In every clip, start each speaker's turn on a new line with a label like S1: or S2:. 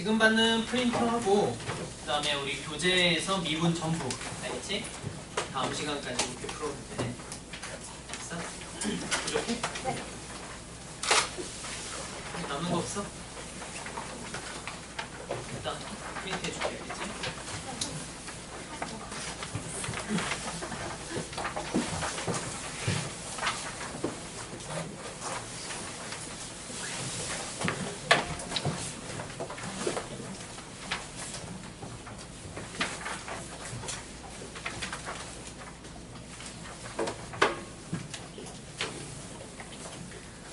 S1: 지금 받는 프린트하고 그 다음에 우리 교재에서 미분 전부 알겠지? 다음 시간까지 이렇게 풀어도 돼. 됐어? 부족해?
S2: 네.
S1: 남는 거 없어? 일단 프린트 해줄게 알겠지?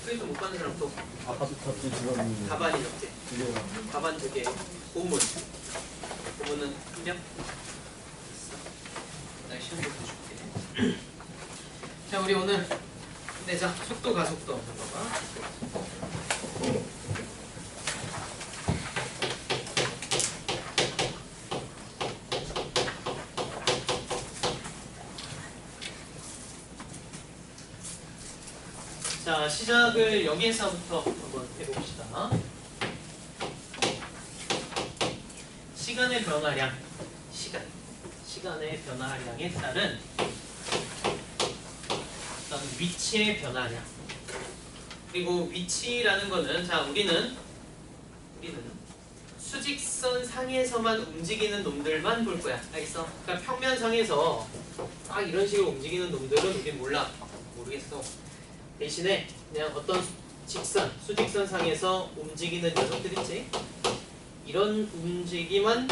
S1: 프린트 못 받는 사람 또
S3: 아까도 지금
S1: 가반이 적대. 가반 되게 고문. 고문은 한 명? 됐어. 나 시험부터 줄게. 자, 우리 오늘 내자. 속도 가속도 한번 봐봐. 자, 시작을 여기에서부터 한번 해봅시다. 시간의 변화량, 시간의 변화량에 따른 어떤 위치의 변화량. 그리고 위치라는 거는, 자, 우리는 수직선 상에서만 움직이는 놈들만 볼 거야. 알겠어? 그러니까 평면상에서 막 이런 식으로 움직이는 놈들은 우린 몰라. 모르겠어. 대신에 그냥 어떤 수직선 상에서 움직이는 녀석들 있지? 이런 움직임만,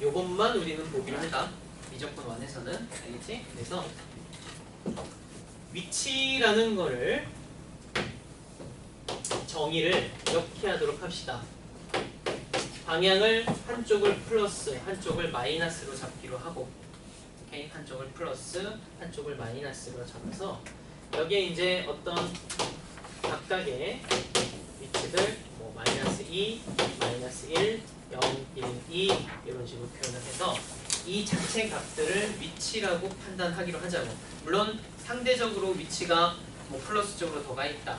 S1: 요것만 우리는 보기로 한다. 미적분 완에서는. 알겠지? 그래서 위치라는 거를 정의를 이렇게 하도록 합시다. 방향을 한쪽을 플러스, 한쪽을 마이너스로 잡기로 하고, 오케이? 한쪽을 플러스, 한쪽을 마이너스로 잡아서 여기에 이제 어떤 각각의 위치들 뭐 마이너스 2, 마이너스 1, 0, 1, 2 이런 식으로 표현을 해서 이 자체 값들을 위치라고 판단하기로 하자고. 물론 상대적으로 위치가 뭐 플러스 쪽으로 더 가 있다,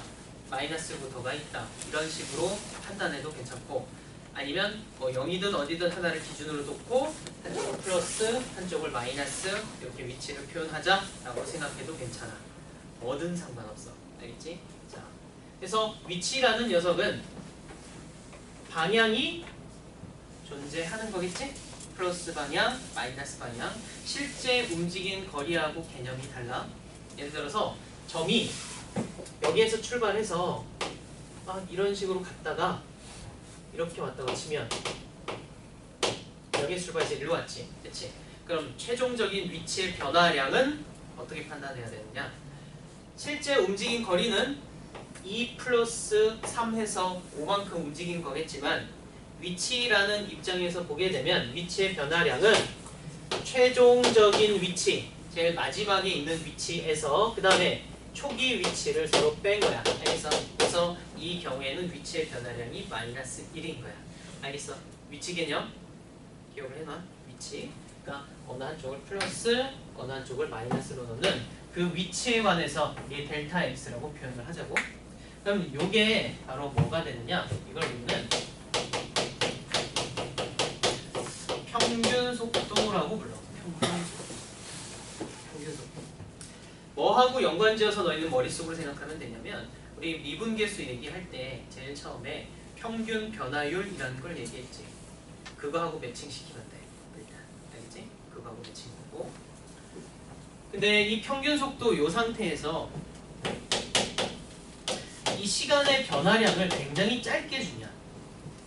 S1: 마이너스로 더 가 있다 이런 식으로 판단해도 괜찮고, 아니면 뭐 0이든 어디든 하나를 기준으로 놓고 한쪽을 플러스, 한쪽을 마이너스 이렇게 위치를 표현하자라고 생각해도 괜찮아. 뭐든 상관없어. 알겠지? 자, 그래서 위치라는 녀석은 방향이 존재하는 거겠지? 플러스 방향, 마이너스 방향. 실제 움직인 거리하고 개념이 달라. 예를 들어서 점이 여기에서 출발해서 이런 식으로 갔다가 이렇게 왔다고 치면 여기에서 출발해서 일로 왔지. 그치? 그럼 최종적인 위치의 변화량은 어떻게 판단해야 되느냐? 실제 움직인 거리는 2 플러스 3 해서 5만큼 움직인 거겠지만, 위치라는 입장에서 보게 되면 위치의 변화량은 최종적인 위치, 제일 마지막에 있는 위치에서 그 다음에 초기 위치를 서로 뺀 거야. 알겠어? 그래서 이 경우에는 위치의 변화량이 마이너스 1인 거야. 알겠어? 위치 개념 기억을 해놔. 위치. 그러니까 어느 한쪽을 플러스, 어느 한쪽을 마이너스로 넣는 그 위치에 관해서 이 델타 x라고 표현을 하자고. 그럼 이게 바로 뭐가 되느냐? 이걸 우리는 평균 속도라고 불러. 평균 속도. 뭐하고 연관지어서 너희는 머릿속으로 생각하면 되냐면, 우리 미분계수 얘기할 때 제일 처음에 평균 변화율이라는 걸 얘기했지. 그거하고 매칭시키면 돼. 일단 알겠지? 그거하고 매칭하고. 근데 이 평균 속도 요 상태에서 이 시간의 변화량을 굉장히 짧게 주냐.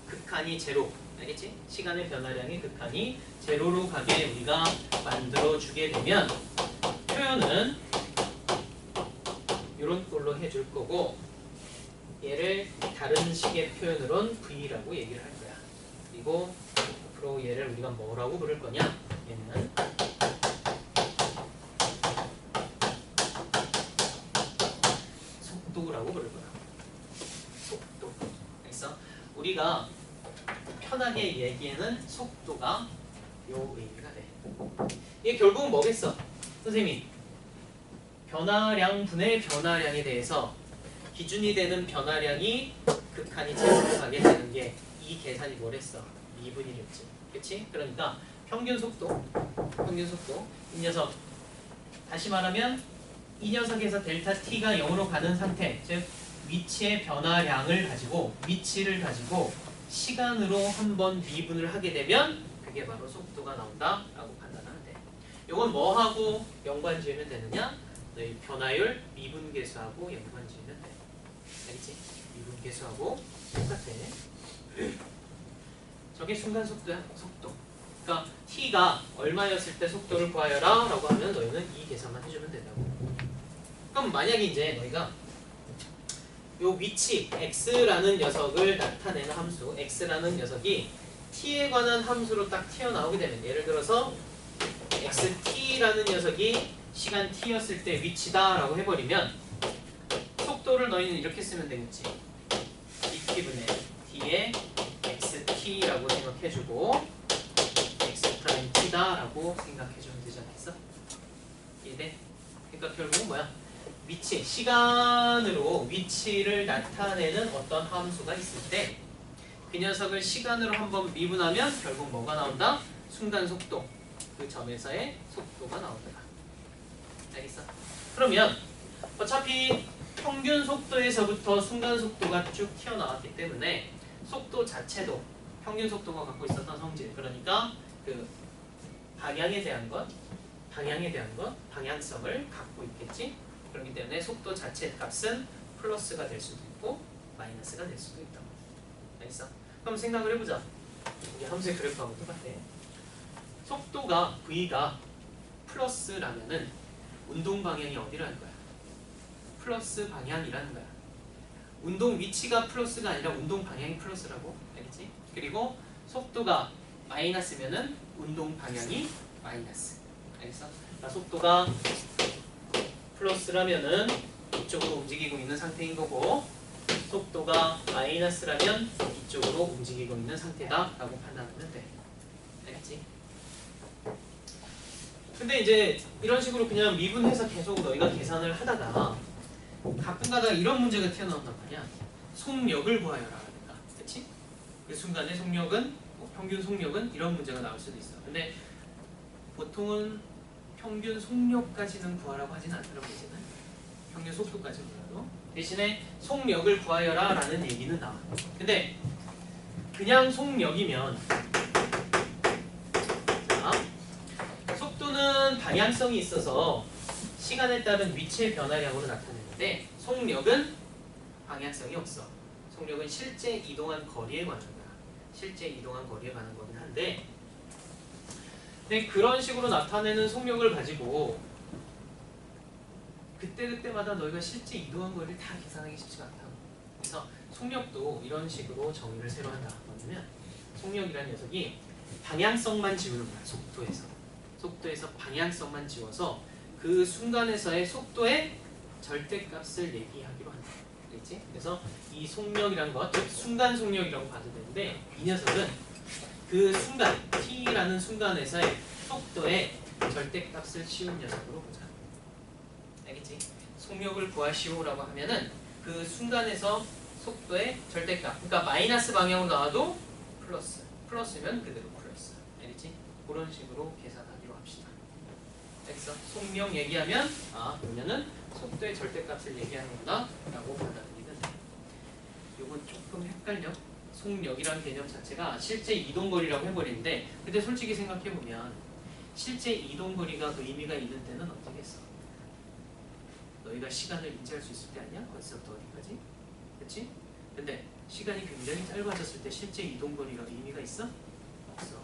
S1: 극한이 제로. 알겠지? 시간의 변화량의 극한이 제로로 가게 우리가 만들어주게 되면 표현은 이런 꼴로 해줄 거고, 얘를 다른 식의 표현으론 V라고 얘기를 할 거야. 그리고 앞으로 얘를 우리가 뭐라고 부를 거냐? 얘는 속도라고 부를 거야. 속도. 그래서 우리가 편하게 얘기에는 속도가 요 의미가 돼. 이게 결국은 뭐겠어? 선생님이 변화량 분의 변화량에 대해서 기준이 되는 변화량이 극한이 제로로 가게 되는 게 이 계산이 뭐랬어? 미분이랬지. 그치? 그러니까 평균 속도 이 녀석 다시 말하면 이 녀석에서 델타 t가 0으로 가는 상태, 즉 위치의 변화량을 가지고 위치를 가지고 시간으로 한번 미분을 하게 되면 그게 바로 속도가 나온다라고 판단하면 돼. 이건 뭐하고 연관지으면 되느냐? 너희 변화율 미분계수하고 연관지으면 돼. 알겠지? 미분계수하고 똑같아. 저게 순간 속도야, 속도. 그러니까 t가 얼마였을 때 속도를 구하여라 라고 하면 너희는 이 계산만 해주면 된다고. 그럼 만약에 이제 너희가 요 위치 x라는 녀석을 나타내는 함수, x라는 녀석이 t에 관한 함수로 딱 튀어나오게 되면, 예를 들어서 xt라는 녀석이 시간 t였을 때 위치다 라고 해버리면 속도를 너희는 이렇게 쓰면 되겠지. dt분의 d의 xt라고 생각해주고 x' t다 라고 생각해주면 되지 않겠어? 이해돼? 그러니까 결국은 뭐야? 위치, 시간으로 위치를 나타내는 어떤 함수가 있을 때 그 녀석을 시간으로 한번 미분하면 결국 뭐가 나온다? 순간 속도, 그 점에서의 속도가 나온다. 알겠어? 그러면 어차피 평균 속도에서부터 순간 속도가 쭉 튀어나왔기 때문에 속도 자체도 평균 속도가 갖고 있었던 성질, 그러니까 그 방향에 대한 것, 방향성을 갖고 있겠지? 그렇기 때문에 속도 자체 값은 플러스가 될 수도 있고 마이너스가 될 수도 있다. 알겠어? 그럼 생각을 해보자. 이게 함수의 그래프하고 똑같아. 속도가 V가 플러스라면은 운동 방향이 어디라는 거야? 플러스 방향이라는 거야. 운동 위치가 플러스가 아니라 운동 방향이 플러스라고. 알겠지? 그리고 속도가 마이너스면은 운동 방향이 마이너스. 알겠어? 그러니까 속도가 플러스라면은 이쪽으로 움직이고 있는 상태인 거고, 속도가 마이너스라면 이쪽으로 움직이고 있는 상태다라고 판단하면 돼. 알겠지? 근데 이제 이런 식으로 그냥 미분해서 계속 너희가 계산을 하다가 가끔가다 이런 문제가 튀어나온단 말이야. 속력을 구하여라. 그러니까. 그치? 그 순간의 속력은, 평균 속력은 이런 문제가 나올 수도 있어. 근데 보통은 평균 속력까지는 구하라고 하진 않더라고. 이제는 평균 속도까지는 몰라도 대신에 속력을 구하여라 라는 얘기는 나와. 근데 그냥 속력이면, 자, 속도는 방향성이 있어서 시간에 따른 위치의 변화량으로 나타내는데 속력은 방향성이 없어. 속력은 실제 이동한 거리에 관한 거야. 실제 이동한 거리에 관한 거긴 한데, 근데 그런 식으로 나타내는 속력을 가지고 그때그때마다 너희가 실제 이동한 거리를 다 계산하기 쉽지가 않다고. 그래서 속력도 이런 식으로 정의를 새로 한다. 뭐냐면 속력이라는 녀석이 방향성만 지우는 거야. 속도에서 방향성만 지워서 그 순간에서의 속도의 절대값을 얘기하기로 한다. 알겠지? 그래서 이 속력이라는 것, 즉 순간 속력이라고 봐도 되는데, 이 녀석은 그 순간, t라는 순간에서의 속도의 절대값을 씌운 녀석으로 보자. 알겠지? 속력을 구하시오라고 하면은 그 순간에서 속도의 절대값, 그러니까 마이너스 방향으로 나와도 플러스면 그대로 플러스. 알겠지? 그런 식으로 계산하기로 합시다. 알겠어? 속력 얘기하면 그러면은 속도의 절대값을 얘기하는구나 라고 받아들이면 돼. 요건 조금 헷갈려. 속력이라는 개념 자체가 실제 이동거리라고 해버리는데, 근데 솔직히 생각해보면 실제 이동거리가 의미가 있는 때는 언제겠어? 너희가 시간을 인지할 수 있을 때 아니야? 어디서부터 어디까지? 그치? 근데 시간이 굉장히 짧아졌을 때 실제 이동거리가 의미가 있어? 없어.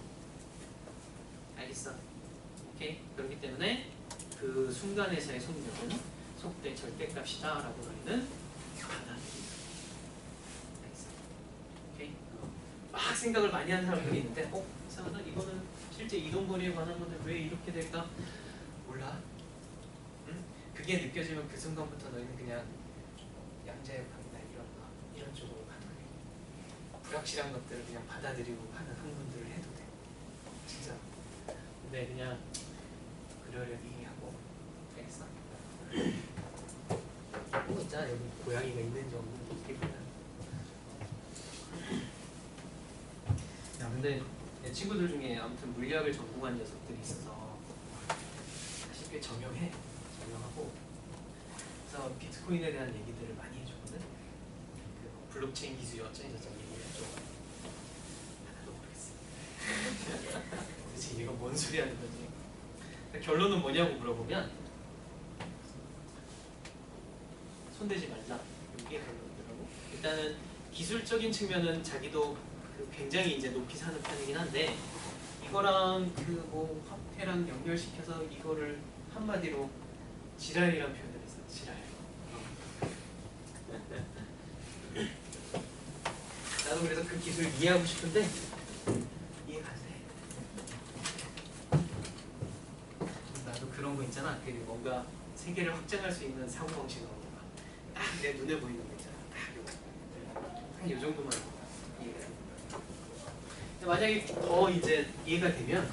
S1: 알겠어? 오케이? 그렇기 때문에 그 순간에서의 속력은 속도의 절대값이다 라고 너희는 받아들인다. 막 생각을 많이 하는 사람들이 있는데 이상하다, 이거는 실제 이동거리에 관한 건데 왜 이렇게 될까? 몰라. 응? 그게 느껴지면 그 순간부터 너희는 그냥 양자역학이나 이런 쪽으로 받아들이고 불확실한 것들을 그냥 받아들이고 하는 학문들을 해도 돼. 진짜. 근데 그냥 그러려니 하고. 알겠어? 있잖아, 여기 고양이가 있는지 없는지 이렇게 보면 근데 내 친구들 중에 아무튼 물리학을 전공한 녀석들이 있어서 사실 꽤 저명하고, 그래서 비트코인에 대한 얘기들을 많이 해주거든. 그 블록체인 기술이 어쩌니 저쩌니 얘기를 해줘. 하나도 모르겠어. 도대체 얘가 뭔 소리 하는 거지? 결론은 뭐냐고 물어보면 손대지 말라. 이게 결론이더라고. 일단은 기술적인 측면은 자기도 굉장히 이제 높이 사는 편이긴 한데, 이거랑 그 뭐 화폐랑 연결시켜서 이거를 한마디로 지랄이라는 표현을 했어. 지랄. 나도 그래서 그 기술을 이해하고 싶은데 이해가 안 돼. 나도 그런 거 있잖아. 그 뭔가 세계를 확장할 수 있는 사고방식으로 딱 내 눈에 보이는 거 있잖아. 딱 요 정도만 이해가 돼. 만약에 더 이제 이해가 되면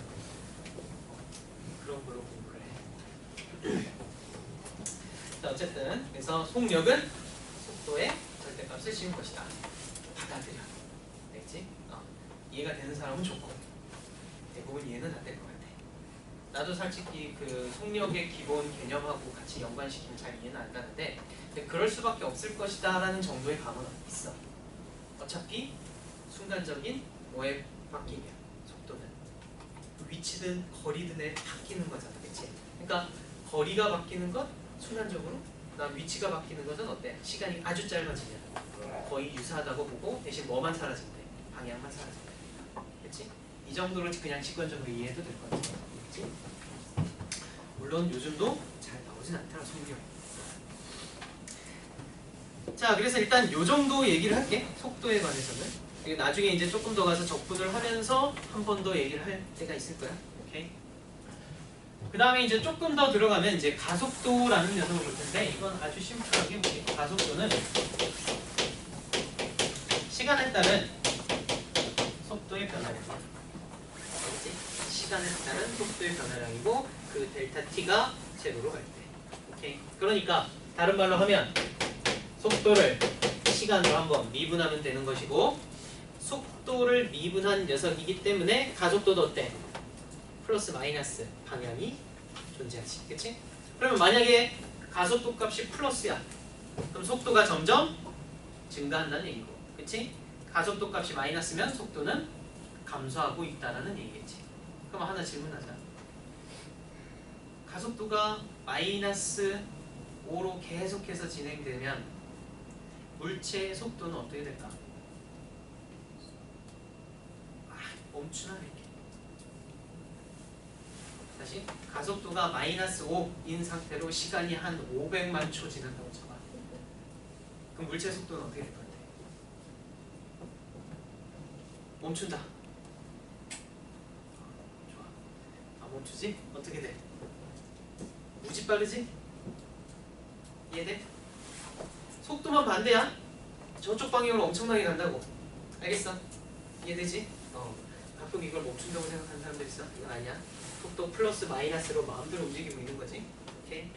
S1: 그런 걸로 공부를 해. 자, 어쨌든 그래서 속력은 속도의 절대값을 씌운 것이다. 받아들여. 알겠지? 이해가 되는 사람은 좋고 대부분 이해는 안 될 것 같아. 나도 솔직히 그 속력의 기본 개념하고 같이 연관시키면 잘 이해는 안 가는데, 근데 그럴 수밖에 없을 것이다 라는 정도의 감은 있어. 어차피 순간적인 뭐에 바뀌면 속도는 위치든 거리든에 바뀌는 거잖아, 그치? 그러니까 거리가 바뀌는 것 순간적으로, 그다음 위치가 바뀌는 것은 어때? 시간이 아주 짧아지면 거의 유사하다고 보고 대신 뭐만 사라진대? 방향만 사라진대. 그치? 이 정도로 그냥 직관적으로 이해해도 될 것 같아. 그치? 물론 요즘도 잘 나오진 않더라, 속력. 자, 그래서 일단 요 정도 얘기를 할게. 속도에 관해서는. 나중에 이제 조금 더 가서 적분을 하면서 한 번 더 얘기를 할 때가 있을 거야. 오케이. 그 다음에 이제 조금 더 들어가면 이제 가속도라는 녀석을 볼 텐데, 이건 아주 심플하게 볼게요. 가속도는 시간에 따른 속도의 변화량이야. 알겠지? 시간에 따른 속도의 변화량이고, 그 델타 t가 제로로 갈 때. 오케이. 그러니까 다른 말로 하면 속도를 시간으로 한번 미분하면 되는 것이고, 속도를 미분한 녀석이기 때문에 가속도도 어때? 플러스 마이너스 방향이 존재하지. 그치? 그러면 만약에 가속도 값이 플러스야, 그럼 속도가 점점 증가한다는 얘기고, 그치? 가속도 값이 마이너스면 속도는 감소하고 있다는 얘기겠지. 그럼 하나 질문하자. 가속도가 마이너스 5로 계속해서 진행되면 물체의 속도는 어떻게 될까? 멈추나 이렇게. 다시 가속도가 마이너스 5인 상태로 시간이 한 500만 초 지난다고 쳐봐. 그럼 물체 속도는 어떻게 될 것 같아? 멈춘다. 좋아. 멈추지? 어떻게 돼? 무지 빠르지? 이해돼? 속도만 반대야. 저쪽 방향으로 엄청나게 간다고. 알겠어? 이해되지? 가끔 이걸 멈춘다고 생각하는 사람들 있어? 이건 아니야. 속도 플러스 마이너스로 마음대로 움직이고 있는 거지. 오케이?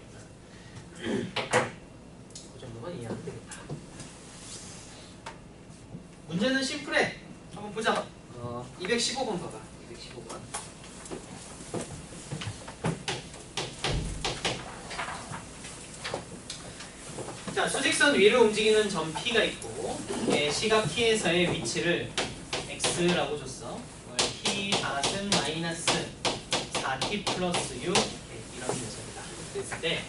S1: 그 정도만 이해하면 되겠다. 문제는 심플해. 한번 보자. 215번 봐봐. 215번. 자, 수직선 위를 움직이는 점 P가 있고, 시각 T에서의 위치를 X라고 줬어. T 다승 마이너스 4T 플러스 6 이런 녀석이다. 그랬을 때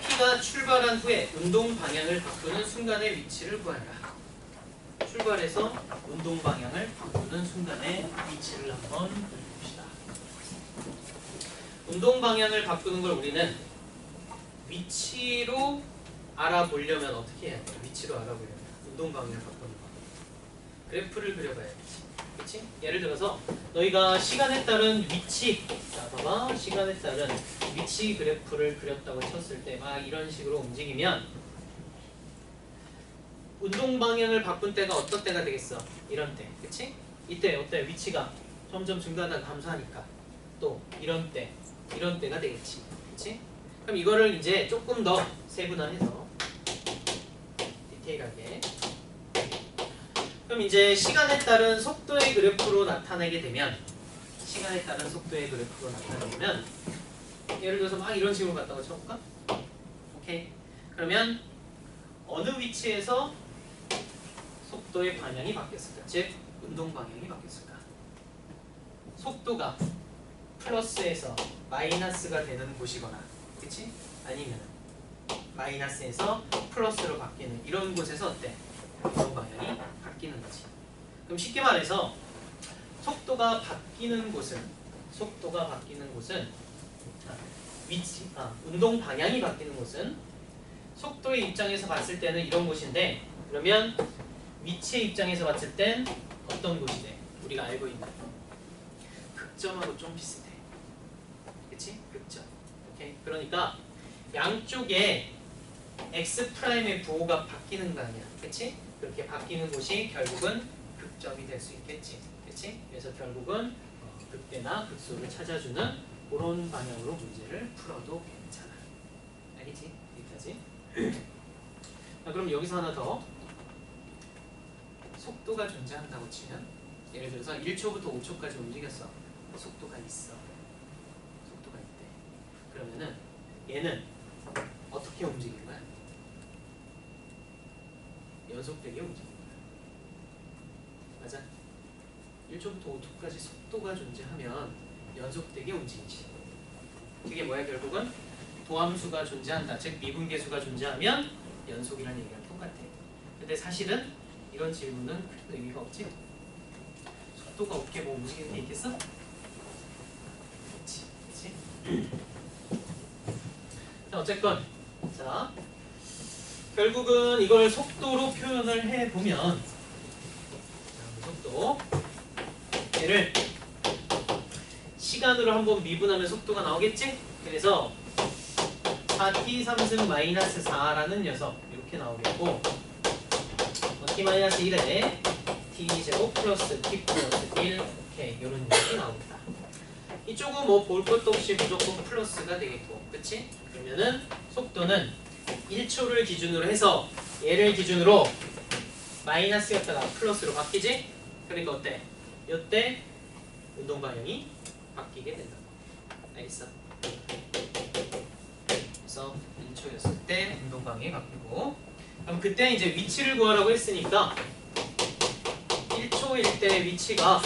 S1: P가 출발한 후에 운동 방향을 바꾸는 순간의 위치를 구하라. 출발해서 운동 방향을 바꾸는 순간의 위치를 한번 봅시다. 운동 방향을 바꾸는 걸 우리는 위치로 알아보려면 어떻게 해야 돼? 위치로 알아보려면 운동 방향을 바꾸는 거. 그래프를 그려봐야겠지. 그치? 예를 들어서 너희가 시간에 따른 위치, 자 봐봐, 시간에 따른 위치 그래프를 그렸다고 쳤을 때 막 이런 식으로 움직이면 운동 방향을 바꾼 때가 어떤 때가 되겠어? 이런 때, 그치? 이때 어때? 위치가 점점 증가하다 감소하니까 또 이런 때, 이런 때가 되겠지, 그치? 그럼 이거를 이제 조금 더 세분화해서 디테일하게 그럼 이제 시간에 따른 속도의 그래프로 나타내게 되면 시간에 따른 속도의 그래프로 나타내면 예를 들어서 막 이런 식으로 갔다고 쳐볼까? 오케이. 그러면 어느 위치에서 속도의 방향이 바뀌었을까? 즉 운동 방향이 바뀌었을까? 속도가 플러스에서 마이너스가 되는 곳이거나, 그치? 아니면 마이너스에서 플러스로 바뀌는 이런 곳에서 어때? 운동 방향이 바뀌는 거지. 그럼 쉽게 말해서 속도가 바뀌는 곳은 운동 방향이 바뀌는 곳은 속도의 입장에서 봤을 때는 이런 곳인데, 그러면 위치의 입장에서 봤을 땐 어떤 곳이 돼? 우리가 알고 있는 극점하고 좀 비슷해. 그치? 극점. 오케이? 그러니까 양쪽에 X'의 부호가 바뀌는 거 아니야. 그치? 그렇게 바뀌는 곳이 결국은 극점이 될 수 있겠지. 그치? 그래서 결국은 극대나 극소를 찾아주는 그런 방향으로 문제를 풀어도 괜찮아. 알겠지? 여기까지. 자, 그럼 여기서 하나 더. 속도가 존재한다고 치면 예를 들어서 1초부터 5초까지 움직였어. 속도가 있어. 속도가 있대. 그러면은 얘는 어떻게 움직이는 거야? 연속되게 움직이는 거야. 맞아? 1초부터 5초까지 속도가 존재하면 연속되게 움직이지. 그게 뭐야? 결국은 도함수가 존재한다. 즉 미분계수가 존재하면 연속이라는 얘기랑 똑같아. 근데 사실은 이런 질문은 큰 의미가 없지. 속도가 없게 뭐 움직이는 게 있겠어? 그렇지. 자, 어쨌건 자 결국은 이걸 속도로 표현을 해보면 속도 얘를 시간으로 한번 미분하면 속도가 나오겠지? 그래서 4t 3승 마이너스 4라는 녀석 이렇게 나오겠고 t 마이너스 1에 t 제곱 플러스 t 플러스 1 오케이 이런 녀석이 나옵니다. 이쪽은 뭐 볼 것도 없이 무조건 플러스가 되겠고, 그치? 그러면은 속도는 1초를 기준으로 해서 얘를 기준으로 마이너스였다가 플러스로 바뀌지? 그러니까 어때? 이때 운동 방향이 바뀌게 된다고. 알겠어? 그래서 1초였을 때 운동 방향이 바뀌고, 그럼 그때 이제 위치를 구하라고 했으니까 1초일 때 위치가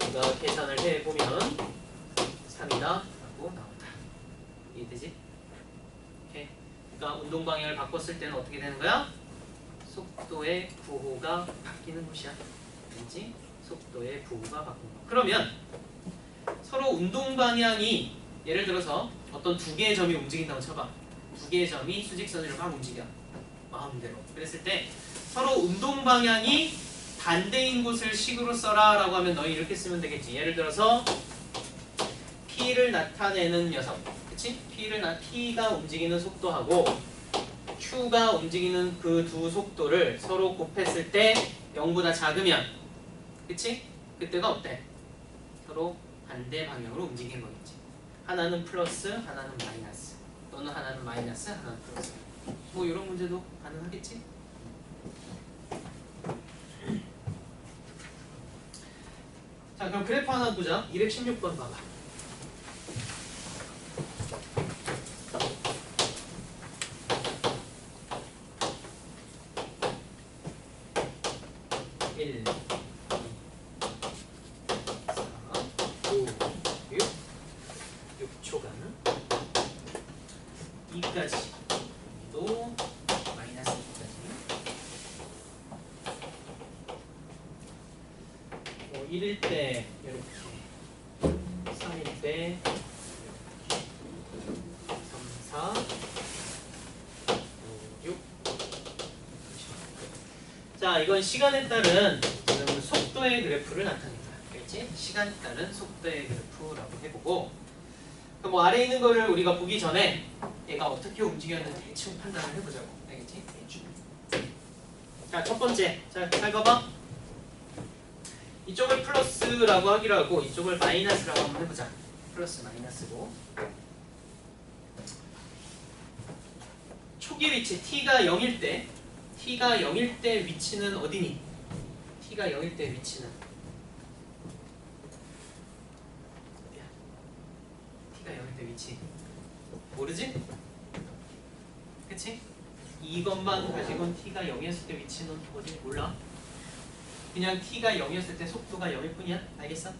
S1: 우리가 계산을 해보면 3이다 라고 나온다. 이해되지? 오케이. 그러니까 운동 방향을 바꿨을 때는 어떻게 되는 거야? 속도의 부호가 바뀌는 것이야. 알지? 속도의 부호가 바뀌는 거. 그러면 서로 운동 방향이 예를 들어서 어떤 두 개의 점이 움직인다고 쳐봐. 두 개의 점이 수직선으로 막 움직여. 마음대로. 그랬을 때 서로 운동 방향이 반대인 곳을 식으로 써라 라고 하면 너희 이렇게 쓰면 되겠지. 예를 들어서 P를 나타내는 녀석. 그치? T가 움직이는 속도하고 Q가 움직이는 그 두 속도를 서로 곱했을 때 0보다 작으면, 그치? 그때가 어때? 서로 반대 방향으로 움직이는 거겠지. 하나는 플러스, 하나는 마이너스. 또는 하나는 마이너스, 하나는 플러스. 뭐 이런 문제도 가능하겠지? 자, 그럼 그래프 하나 보자. 216번 봐봐. 자, 이건 시간에 따른 속도의 그래프를 나타냅니다. 알겠지? 시간에 따른 속도의 그래프라고 해보고, 그럼 뭐 아래에 있는 거를 우리가 보기 전에 얘가 어떻게 움직였는지 대충 판단을 해보자고. 알겠지? 대충. 자, 첫 번째. 자, 잘 봐봐. 이쪽을 플러스라고 하기로 하고 이쪽을 마이너스라고 한번 해보자. 플러스 마이너스고. 초기 위치 T가 0일 때 위치는 어디니? t가 0일 때 위치는 t가 0일 때 위치 모르지? 그치? 이것만 가지고는 t가 0이었을 때 위치는 어디 몰라? 그냥 t가 0이었을 때 속도가 0일 뿐이야. 알겠어?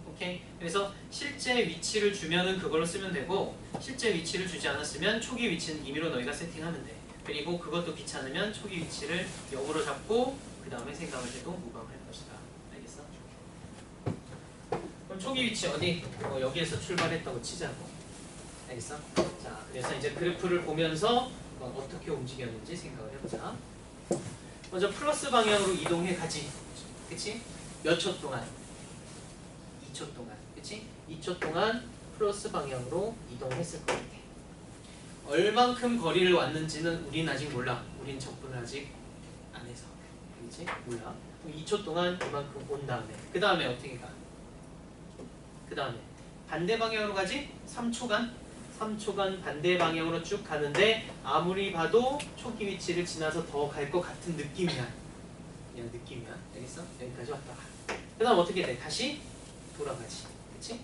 S1: 오케이? 그래서 실제 위치를 주면은 그걸로 쓰면 되고 실제 위치를 주지 않았으면 초기 위치는 임의로 너희가 세팅하면 돼. 그리고 그것도 귀찮으면 초기 위치를 0으로 잡고 그 다음에 생각을 해도 무방할 것이다. 알겠어? 그럼 초기 위치 어디? 여기에서 출발했다고 치자고. 알겠어? 자, 그래서 이제 그래프를 보면서 어떻게 움직였는지 생각을 해보자. 먼저 플러스 방향으로 이동해 가지. 그치? 몇 초 동안? 2초 동안. 그치? 2초 동안 플러스 방향으로 이동했을 것 같아. 얼만큼 거리를 왔는지는 우린 아직 몰라. 우린 적분을 아직 안 해서. 그치? 몰라. 그럼 2초 동안 이만큼 온 다음에 그 다음에 어떻게 가? 그 다음에 반대 방향으로 가지? 3초간 반대 방향으로 쭉 가는데 아무리 봐도 초기 위치를 지나서 더 갈 것 같은 느낌이야. 그냥 느낌이야. 알겠어? 여기까지 왔다가 그 다음 어떻게 돼? 다시 돌아가지. 그치?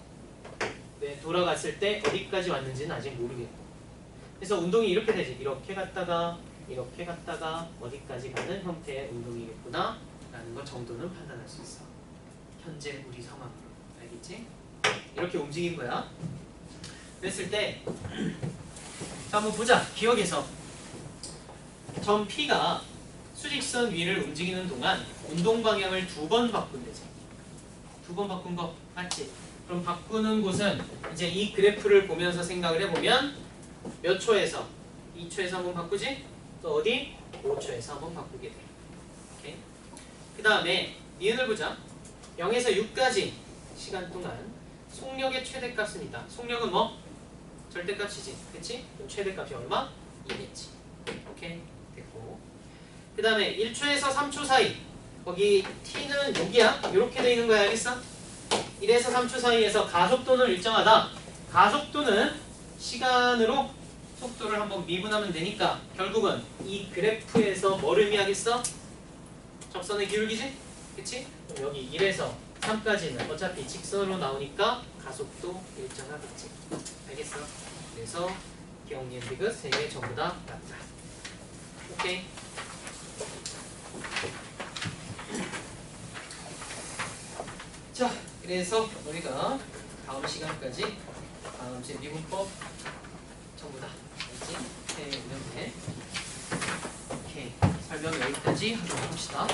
S1: 네, 돌아갔을 때 어디까지 왔는지는 아직 모르겠고 그래서 운동이 이렇게 되지. 이렇게 갔다가 어디까지 가는 형태의 운동이겠구나 라는 것 정도는 판단할 수 있어. 현재 우리 상황으로. 알겠지? 이렇게 움직인 거야. 그랬을 때 자, 한번 보자. 기억에서 점 P가 수직선 위를 움직이는 동안 운동 방향을 2번 바꾼대지. 2번 바꾼 거 맞지? 그럼 바꾸는 곳은 이제 이 그래프를 보면서 생각을 해보면 몇 초에서? 2초에서 한번 바꾸지? 또 어디? 5초에서 한번 바꾸게 돼. 오케이? 그 다음에 니은을 보자. 0에서 6까지 시간 동안 속력의 최대값입니다. 속력은 뭐? 절대값이지. 그치? 그럼 최대값이 얼마? 2겠지. 오케이? 됐고. 그 다음에 1초에서 3초 사이. 거기 t는 여기야. 이렇게 돼 있는 거야. 알겠어? 1에서 3초 사이에서 가속도는 일정하다. 가속도는 시간으로 속도를 한번 미분하면 되니까 결국은 이 그래프에서 뭘 의미하겠어? 적선의 기울기지? 그치? 그럼 여기 1에서 3까지는 어차피 직선으로 나오니까 가속도 일정하겠지. 알겠어? 그래서 기억니은 디귿 3개 전부 다 맞다. 오케이? 자, 그래서 우리가 다음 시간까지 다음 제 미분법 전부 다 알지? 해오면 돼. 오케이. 설명 여기까지 하도록 합시다.